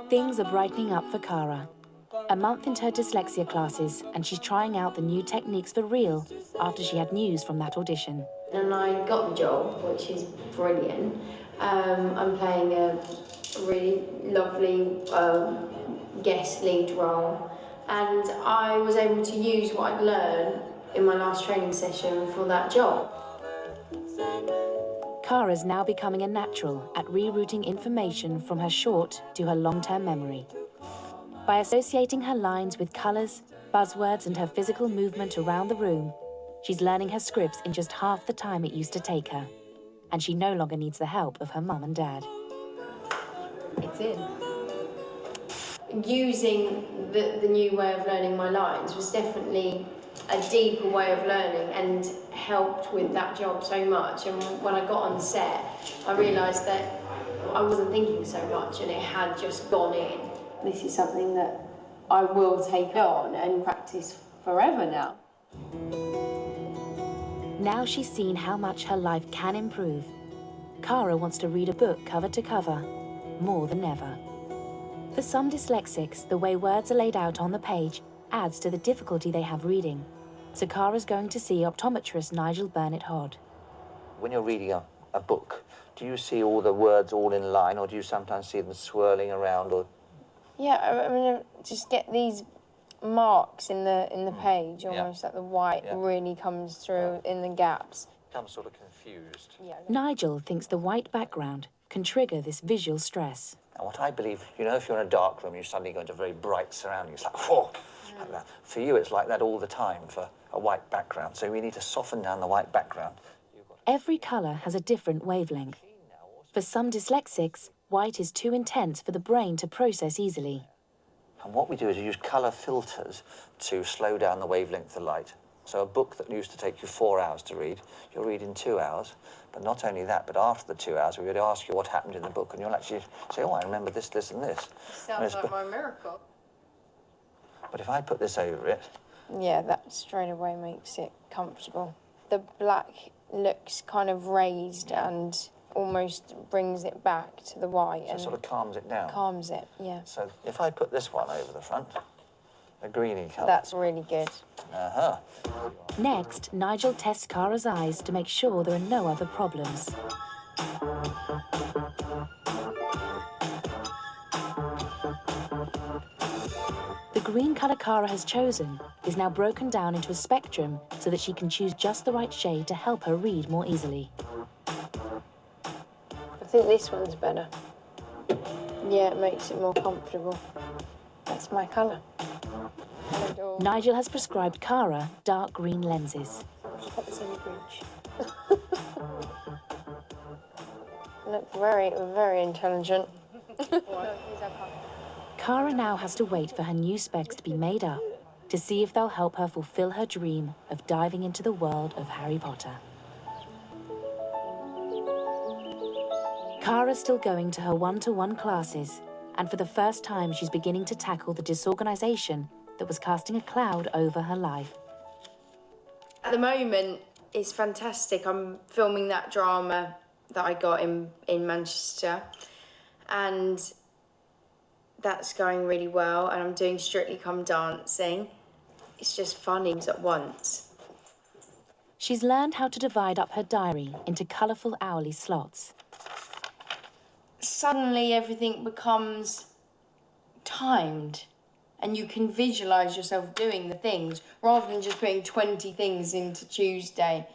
Things are brightening up for Cara. A month into her dyslexia classes, and she's trying out the new techniques for real after she had news from that audition. And I got the job, which is brilliant. I'm playing a really lovely guest lead role, and I was able to use what I'd learned in my last training session for that job. Cara's now becoming a natural at rerouting information from her short to her long-term memory. By associating her lines with colours, buzzwords and her physical movement around the room, she's learning her scripts in just half the time it used to take her. And she no longer needs the help of her mum and dad. It's in. Using the new way of learning my lines was definitely a deeper way of learning and helped with that job so much. And when I got on set, I realised that I wasn't thinking so much and it had just gone in. This is something that I will take on and practice forever now. Now she's seen how much her life can improve. Cara wants to read a book cover to cover, more than ever. For some dyslexics, the way words are laid out on the page adds to the difficulty they have reading. So Cara's going to see optometrist Nigel Burnett-Hodd. When you're reading a book, do you see all the words all in line, or do you sometimes see them swirling around? Or yeah, I mean, just get these marks in the page, almost like the white really comes through in the gaps. I'm sort of confused. Yeah. Nigel thinks the white background can trigger this visual stress. And what I believe, you know, if you're in a dark room, you suddenly go into very bright surroundings, like, whoa, like that. For you, it's like that all the time for a white background. So we need to soften down the white background. Every colour has a different wavelength. For some dyslexics, white is too intense for the brain to process easily. And what we do is we use colour filters to slow down the wavelength of light. So a book that used to take you 4 hours to read, you'll read in 2 hours. But not only that, but after the 2 hours, we would ask you what happened in the book, and you'll actually say, oh, I remember this, this, and this. Sounds like my miracle. But if I put this over it... Yeah, that straight away makes it comfortable. The black looks kind of raised and almost brings it back to the white. So it sort of calms it down. Calms it, yeah. So if I put this one over the front, a greeny colour. That's really good. Uh-huh. Next, Nigel tests Cara's eyes to make sure there are no other problems. The green colour Cara has chosen is now broken down into a spectrum so that she can choose just the right shade to help her read more easily. I think this one's better. Yeah, it makes it more comfortable. That's my colour. Nigel has prescribed Cara dark green lenses. Put this in the fridge. Look very, very intelligent. Cara now has to wait for her new specs to be made up to see if they'll help her fulfill her dream of diving into the world of Harry Potter. Cara's still going to her one-to-one classes, and for the first time she's beginning to tackle the disorganisation that was casting a cloud over her life. At the moment, it's fantastic. I'm filming that drama that I got in Manchester, and that's going really well, and I'm doing Strictly Come Dancing. It's just funny at once. She's learned how to divide up her diary into colourful hourly slots. Suddenly everything becomes timed, and you can visualise yourself doing the things rather than just putting 20 things into Tuesday.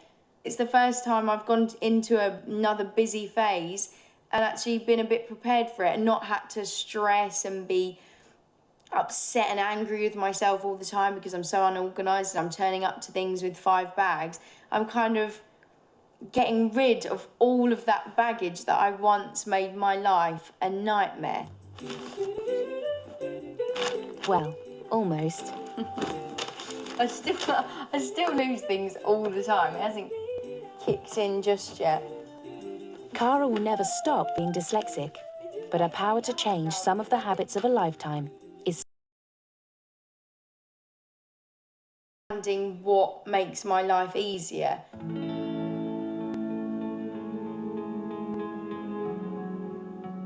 It's the first time I've gone into another busy phase and actually been a bit prepared for it and not had to stress and be upset and angry with myself all the time because I'm so unorganised and I'm turning up to things with 5 bags. I'm kind of getting rid of all of that baggage that I once made my life a nightmare. Well, almost. I still lose things all the time. It hasn't kicked in just yet. Cara will never stop being dyslexic, but her power to change some of the habits of a lifetime is Understanding what makes my life easier.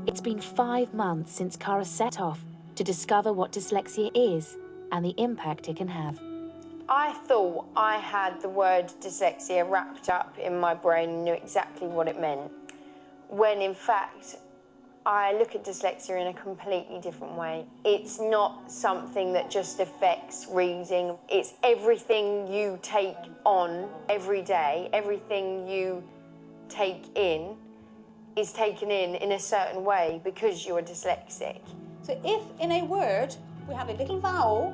It's been 5 months since Cara set off to discover what dyslexia is and the impact it can have. I thought I had the word dyslexia wrapped up in my brain and knew exactly what it meant, when in fact, I look at dyslexia in a completely different way. It's not something that just affects reading. It's everything you take on every day, everything you take in is taken in a certain way because you're dyslexic. So if in a word we have a little vowel,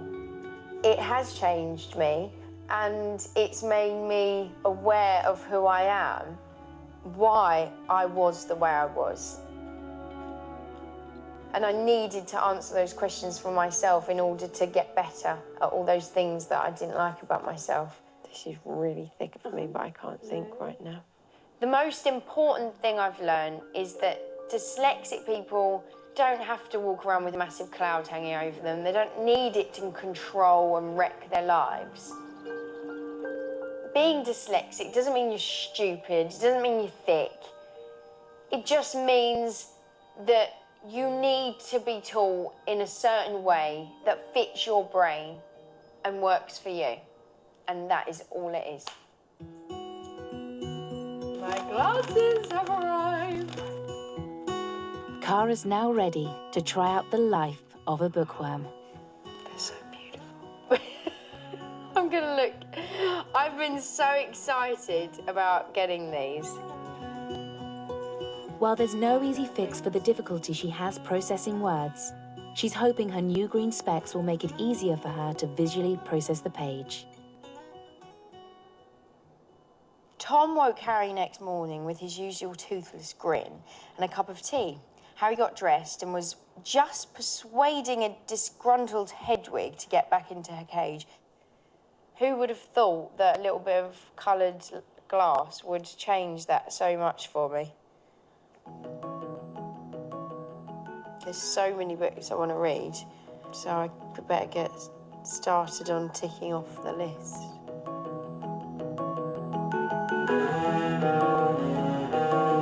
It has changed me and it's made me aware of who I am, why I was the way I was. And I needed to answer those questions for myself in order to get better at all those things that I didn't like about myself. This is really thick for me, but I can't think right now. The most important thing I've learned is that dyslexic people don't have to walk around with a massive cloud hanging over them. They don't need it to control and wreck their lives. Being dyslexic doesn't mean you're stupid, it doesn't mean you're thick. It just means that you need to be taught in a certain way that fits your brain and works for you. And that is all it is. My glasses have arrived. Cara's now ready to try out the life of a bookworm. They're so beautiful. I'm gonna look. I've been so excited about getting these. While there's no easy fix for the difficulty she has processing words, she's hoping her new green specs will make it easier for her to visually process the page. Tom woke Harry next morning with his usual toothless grin and a cup of tea. Harry got dressed and was just persuading a disgruntled Hedwig to get back into her cage. Who would have thought that a little bit of coloured glass would change that so much for me? There's so many books I want to read, so I could better get started on ticking off the list.